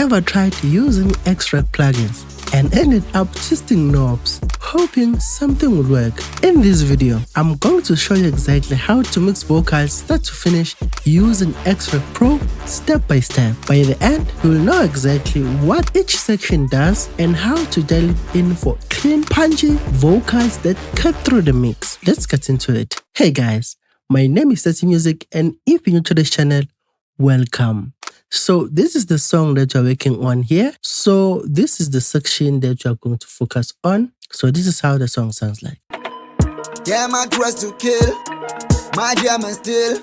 ever tried using Xrack plugins and ended up twisting knobs, hoping something would work? In this video, I'm going to show you exactly how to mix vocals start to finish using Xrack Pro step by step. By the end, you'll know exactly what each section does and how to dial it in for clean, punchy vocals that cut through the mix. Let's get into it. Hey guys, my name is Tati Music, and if you're new to this channel, welcome. So this is the song that you're working on here. So this is the section that you're going to focus on. So this is how the song sounds like. Yeah, my dress to kill, my jam and still.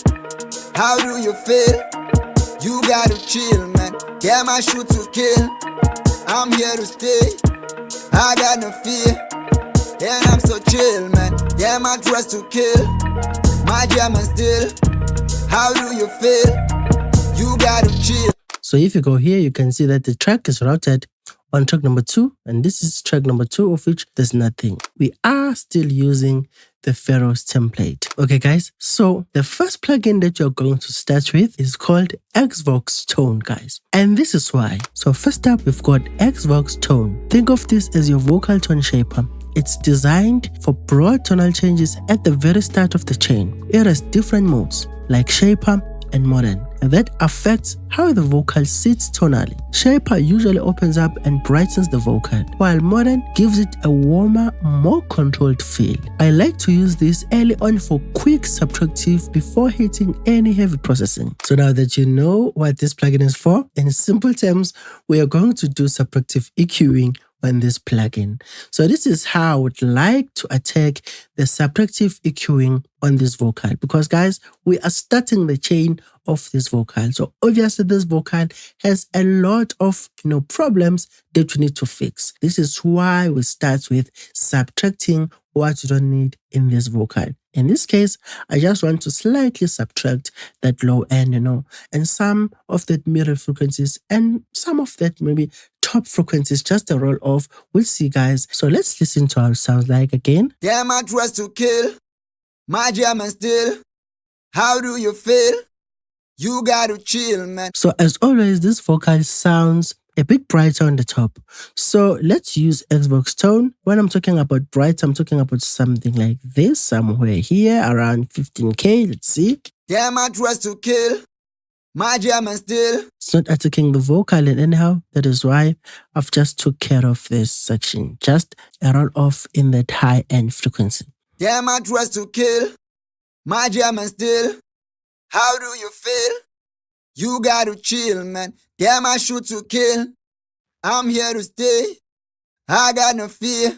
How do you feel? You gotta chill, man. Yeah, my shoot to kill. I'm here to stay. I got no fear, and I'm so chill, man. Yeah, my dress to kill, my jam and still. How do you feel? You gotta chill. So if you go here, you can see that the track is routed on track number 2, and this is track number 2, of which there's nothing. We are still using the Pharaoh's template. Okay guys, so the first plugin that you're going to start with is called Xvox Tone, guys. And this is why. So first up, we've got Xvox Tone. Think of this as your vocal tone shaper. It's designed for broad tonal changes at the very start of the chain. It has different modes like shaper and modern, and that affects how the vocal sits tonally. Shaper usually opens up and brightens the vocal, while modern gives it a warmer, more controlled feel. I like to use this early on for quick subtractive before hitting any heavy processing. So now that you know what this plugin is for, in simple terms, we are going to do subtractive EQing on this plugin. So this is how I would like to attack the subtractive EQing on this vocal, because guys, we are starting the chain of this vocal. So obviously this vocal has a lot of problems that we need to fix. This is why we start with subtracting what you don't need in this vocal. In this case, I just want to slightly subtract that low end, and some of that middle frequencies and some of that maybe top frequencies, just a roll off. We'll see, guys. So let's listen to how it sounds like again. Yeah, my dress to kill, my jam and still. How do you feel? You gotta chill, man. So as always, this vocal sounds a bit brighter on the top. So let's use Xvox Tone. When I'm talking about bright, I'm talking about something like this, somewhere here around 15K. Let's see. Yeah, my dress to kill, my jam and still. It's not attacking the vocal, and anyhow, that is why I've just took care of this section. Just a roll off in that high end frequency. Yeah, my dress to kill, my jam and still. How do you feel? You gotta chill, man. Yeah, my shoot to kill. I'm here to stay. I got no fear,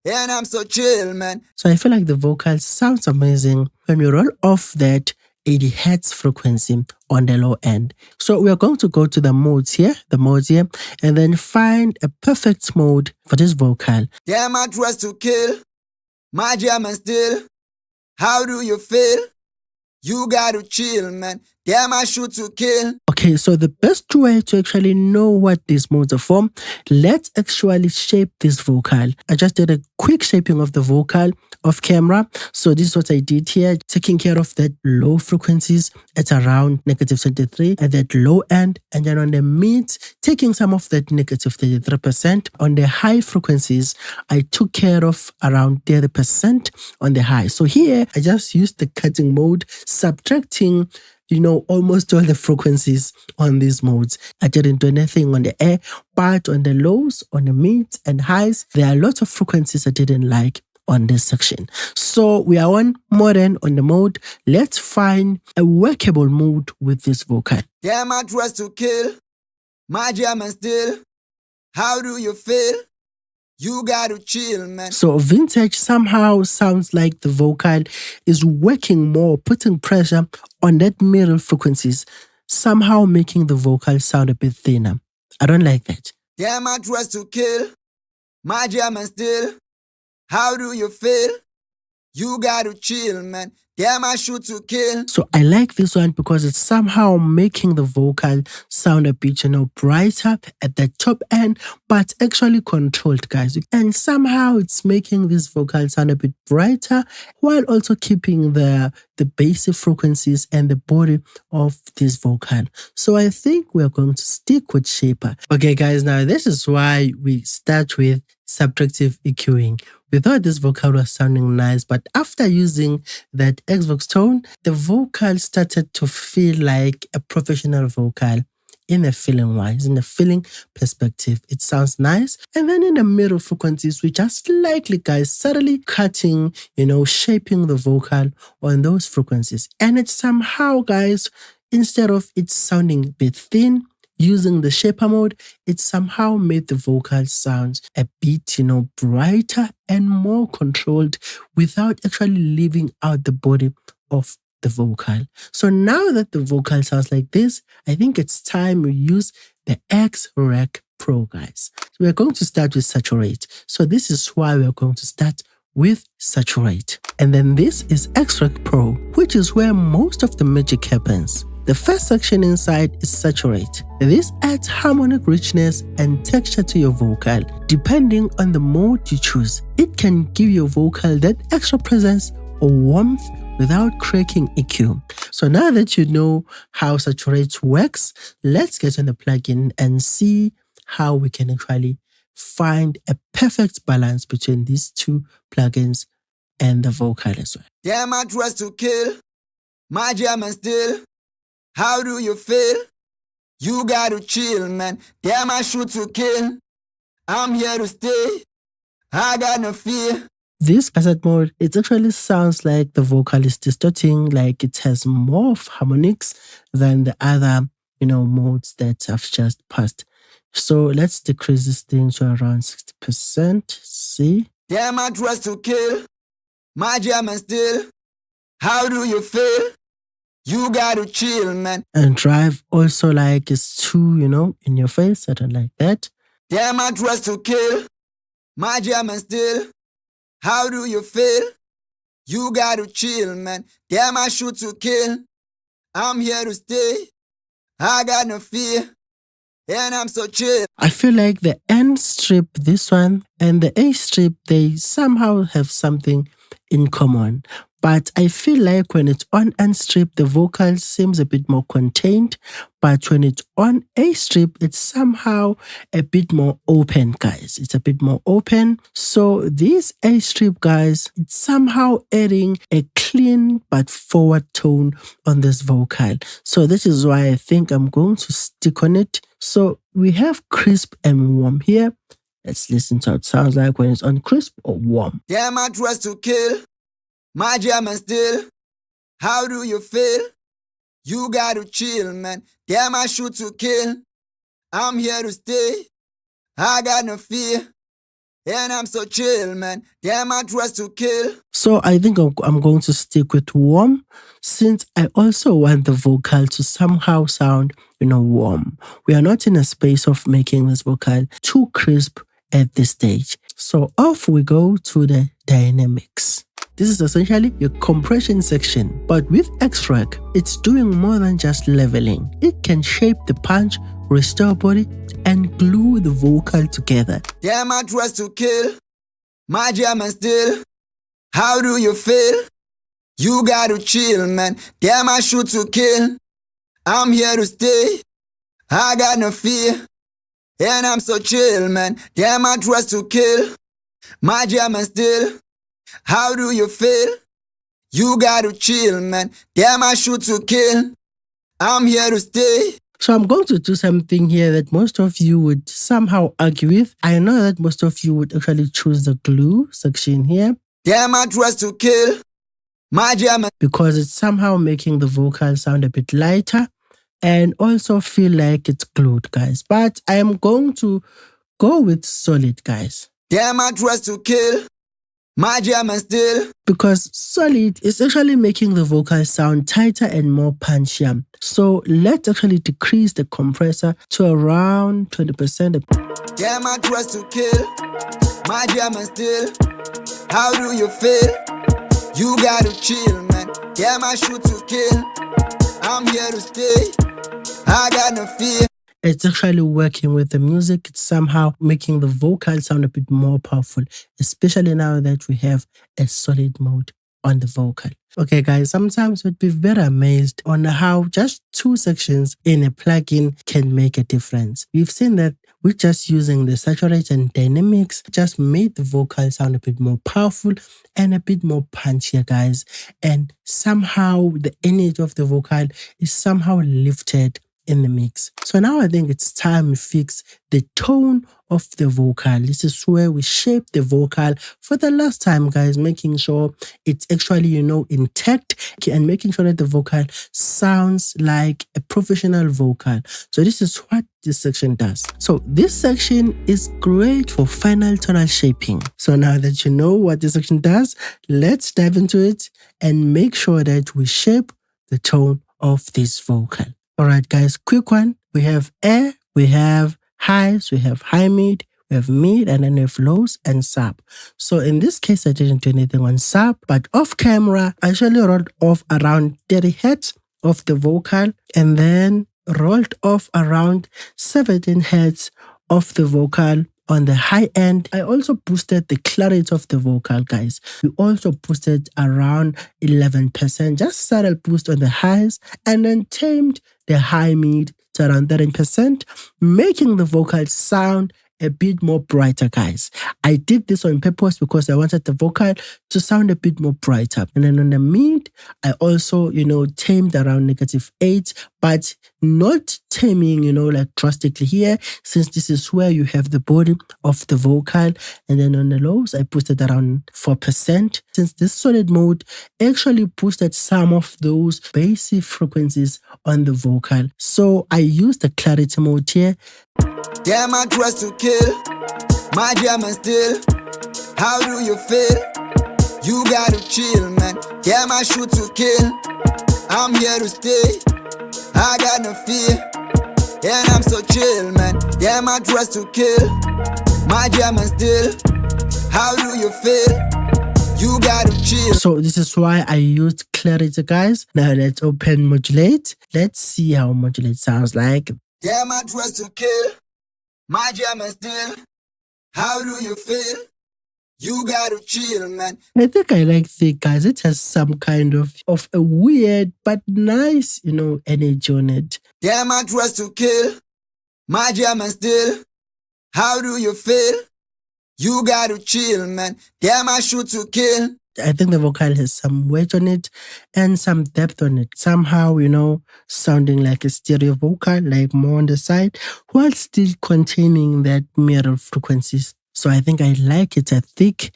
and I'm so chill, man. So I feel like the vocal sounds amazing when we roll off that 80 Hz frequency on the low end. So we are going to go to the modes here, and then find a perfect mode for this vocal. Yeah, my dress to kill, my jam and still. How do you feel? You gotta chill, man. Yeah, my shoot to kill. Okay, so the best way to actually know what these modes are for, let's actually shape this vocal. I just did a quick shaping of the vocal off camera. So this is what I did here, taking care of that low frequencies at around -23 at that low end, and then on the mid, taking some of that -33%. On the high frequencies, I took care of around 30% on the high. So here, I just used the cutting mode, subtracting almost all the frequencies on these modes. I didn't do anything on the air, but on the lows, on the mids and highs, there are lots of frequencies I didn't like on this section. So we are on modern on the mode. Let's find a workable mode with this vocal. Yeah, my dress to kill, my jam and still. How do you feel? You gotta chill, man. So vintage somehow sounds like the vocal is working more, putting pressure on that middle frequencies, somehow making the vocal sound a bit thinner. I don't like that. Yeah, my dress to kill, my jam and still. How do you feel? You gotta chill, man. Yeah, my shoot to kill. So I like this one because it's somehow making the vocal sound a bit, brighter at the top end, but actually controlled, guys. And somehow it's making this vocal sound a bit brighter while also keeping the, the basic frequencies and the body of this vocal. So I think we're going to stick with shaper. Okay guys, now this is why we start with subtractive EQing. We thought this vocal was sounding nice, but after using that Xvox Tone, the vocal started to feel like a professional vocal. In a feeling wise, in a feeling perspective, it sounds nice. And then in the middle frequencies, we just slightly, guys, subtly cutting, shaping the vocal on those frequencies. And it's somehow, guys, instead of it sounding a bit thin, using the shaper mode, it somehow made the vocal sounds a bit, brighter and more controlled without actually leaving out the body of the vocal. So now that the vocal sounds like this, I think it's time we use the Xrack Pro, guys. So we're going to start with saturate. So this is why we're going to start with saturate. And then this is Xrack Pro, which is where most of the magic happens. The first section inside is saturate. This adds harmonic richness and texture to your vocal. Depending on the mode you choose, it can give your vocal that extra presence or warmth without cracking EQ. So now that you know how saturate works, let's get on the plugin and see how we can actually find a perfect balance between these two plugins and the vocal as well. Damn, I dress to kill, my German still. How do you feel? You gotta chill, man. Damn, I shoot to kill. I'm here to stay. I got no fear. This cassette mode, it actually sounds like the vocal is distorting, like it has more of harmonics than the other, modes that I've just passed. So let's decrease this thing to around 60%. See? Damn, I dress to kill. My German still. How do you feel? You gotta chill, man. And drive also like it's too, in your face. I don't like that. Damn, I dress to kill. My German still. How do you feel? You gotta chill, man. Damn, I shoot to kill. I'm here to stay. I got no fear. And I'm so chill. I feel like the N strip, this one, and the A strip, they somehow have something in common. But I feel like when it's on N strip, the vocal seems a bit more contained. But when it's on A strip, it's somehow a bit more open, guys. It's a bit more open. So this A strip, guys, it's somehow adding a clean but forward tone on this vocal. So this is why I think I'm going to stick on it. So we have crisp and warm here. Let's listen to how it sounds like when it's on crisp or warm. Damn, I dress to kill. My German still. How do you feel? You gotta chill, man. Damn, I shoot to kill. I'm here to stay. I got no fear. And I'm so chill, man. Damn, I dress to kill. So I think I'm going to stick with warm, since I also want the vocal to somehow sound, warm. We are not in a space of making this vocal too crisp at this stage. So off we go to the dynamics. This is essentially your compression section, but with Xrack, it's doing more than just leveling. It can shape the punch, restore body, and glue the vocal together. Damn, I dress to kill. My German still. How do you feel? You gotta chill, man. Damn, I shoot to kill. I'm here to stay. I got no fear. And I'm so chill, man. Damn, I dress to kill. My German still. How do you feel? You gotta chill, man. Damn, I shoot to kill. I'm here to stay. So I'm going to do something here that most of you would somehow argue with. I know that most of you would actually choose the glue section here. Damn, I dress to kill. My German. Because it's somehow making the vocal sound a bit lighter and also feel like it's glued, guys. But I am going to go with solid, guys. Damn, I dress to kill. My German still. Because solid is actually making the vocal sound tighter and more punchier. So let's actually decrease the compressor to around 20%. Damn, I dress to kill. My German still. How do you feel? You gotta chill, man. Damn, I shoot to kill. I'm here to stay. I got no fear. It's actually working with the music. It's somehow making the vocal sound a bit more powerful, especially now that we have a solid mode on the vocal. Okay, guys, sometimes we'd be very amazed on how just 2 sections in a plugin can make a difference. We've seen that with just using the saturate and dynamics, just made the vocal sound a bit more powerful and a bit more punchier, guys. And somehow the energy of the vocal is somehow lifted in the mix. So now I think it's time we fix the tone of the vocal. This is where we shape the vocal for the last time, guys, making sure it's actually, intact and making sure that the vocal sounds like a professional vocal. So this is what this section does. So this section is great for final tonal shaping. So now that you know what this section does, let's dive into it and make sure that we shape the tone of this vocal. All right, guys, quick one. We have air, we have highs, we have high mid, we have mid, and then we have lows and sub. So in this case, I didn't do anything on sub, but off camera, I actually rolled off around 30 hertz of the vocal and then rolled off around 17 hertz of the vocal on the high end. I also boosted the clarity of the vocal, guys. We also boosted around 11%, just subtle boost on the highs, and then tamed the high mid to around 13%, making the vocal sound a bit more brighter, guys. I did this on purpose because I wanted the vocal to sound a bit more brighter. And then on the mid, I also, tamed around -8, but not taming, like drastically here, since this is where you have the body of the vocal. And then on the lows, I boosted around 4%, since this solid mode actually boosted some of those basic frequencies on the vocal. So I used the clarity mode here. Damn, I dress to kill. My German still. How do you feel? You gotta chill, man. Damn, I shoot to kill. I'm here to stay. I got no fear. And I'm so chill, man. Damn, I dress to kill. My German still. How do you feel? You gotta chill. So this is why I used clarity, guys. Now let's open modulate. Let's see how modulate sounds like. Damn, I dress to kill. My German still. How do you feel? You gotta chill, man. I think I like it, guys. It has some kind of a weird but nice, energy on it. Damn, I dress to kill. My German still. How do you feel? You gotta chill, man. Damn, I shoot to kill. I think the vocal has some weight on it and some depth on it. Somehow, sounding like a stereo vocal, like more on the side, while still containing that mirror frequencies. So I think I like it at thick,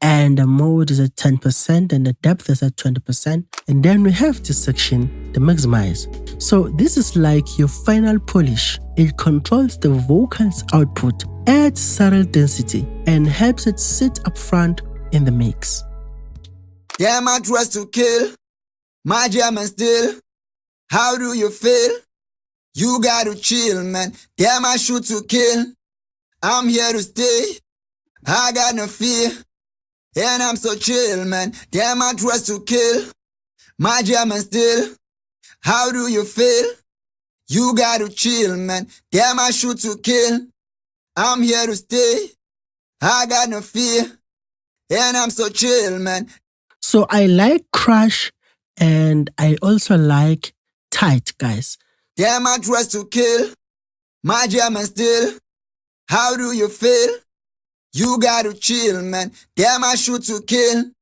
and the mode is at 10% and the depth is at 20%. And then we have this section, the maximize. So this is like your final polish. It controls the vocal's output, adds subtle density, and helps it sit up front in the mix. Damn, I dress to kill. My German still. How do you feel? You gotta chill, man. Damn, I shoot to kill. I'm here to stay. I got no fear. And I'm so chill, man. Damn, I dress to kill. My German still. How do you feel? You gotta chill, man. Damn, I shoot to kill. I'm here to stay. I got no fear. And I'm so chill, man. So I like crush and I also like tight, guys. Damn, I dress to kill. My German still. How do you feel? You gotta chill, man. Damn, I shoot to kill.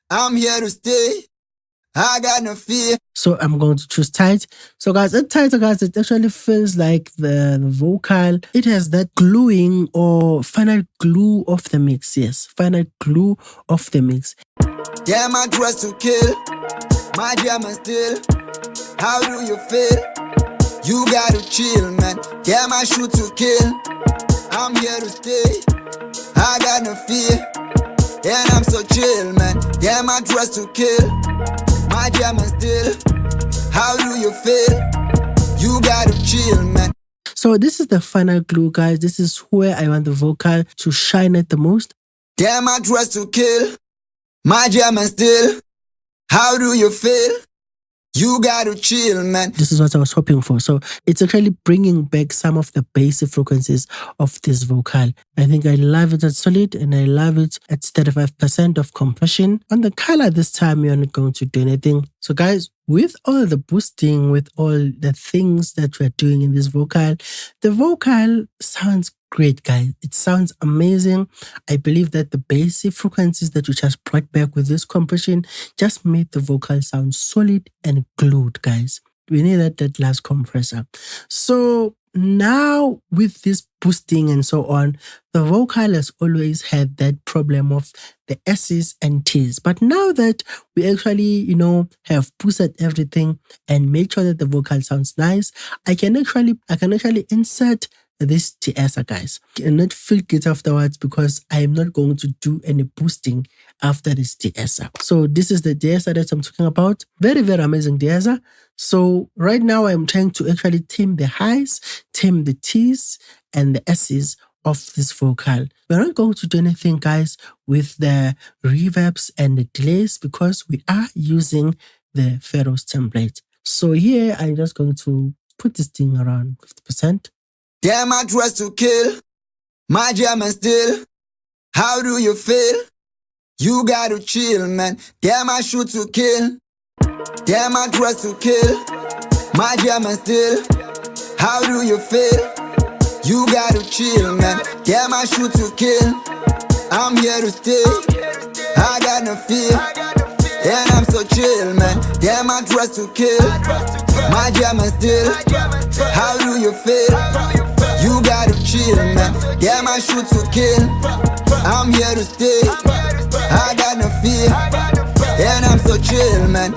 I'm here to stay. I got no fear. So I'm going to choose tight. So guys, at tighter, guys, it actually feels like the vocal. It has that gluing or final glue of the mix. Yes, final glue of the mix. Damn, I dress to kill. My German still. How do you feel? You gotta chill, man. Damn, I shoot to kill. I'm here to stay. I got no fear. And I'm so chill, man. Damn, I dress to kill. My German still. How do you feel? You gotta chill, man. So this is the final glue, guys. This is where I want the vocal to shine at the most. Damn, I dress to kill. My German still. How do you feel? You gotta chill, man. This is what I was hoping for. So it's actually bringing back some of the basic frequencies of this vocal. I think I love it at solid and I love it at 35% of compression. On the color this time, you're not going to do anything. So guys, with all the boosting, with all the things that we're doing in this vocal, the vocal sounds great, guys. It sounds amazing. I believe that the basic frequencies that we just brought back with this compression just made the vocal sound solid and glued, guys. We need that last compressor. So now with this boosting and so on, the vocal has always had that problem of the S's and T's. But now that we actually, have boosted everything and made sure that the vocal sounds nice, I can actually insert this de-esser, guys, and not flick it afterwards because I am not going to do any boosting after this de-esser. So this is the de-esser that I'm talking about. Very, very amazing de-esser. So right now I'm trying to actually tame the highs, tame the T's and the S's of this vocal. We're not going to do anything, guys, with the reverbs and the delays because we are using the Pharaoh's template. So here I'm just going to put this thing around 50%. Damn, I dress to kill. My German still. How do you feel? You gotta chill, man. Damn, I shoot to kill. Damn, I dress to kill. My German still. How do you feel? You gotta chill, man. Damn, I shoot to kill. I'm here to stay. I got no fear. And I'm so chill, man. Damn, I dress to kill. My German still. How do you feel? You gotta chill, man. Damn, I shoot to kill. I'm here to stay. I got no fear. And I'm so chill, man.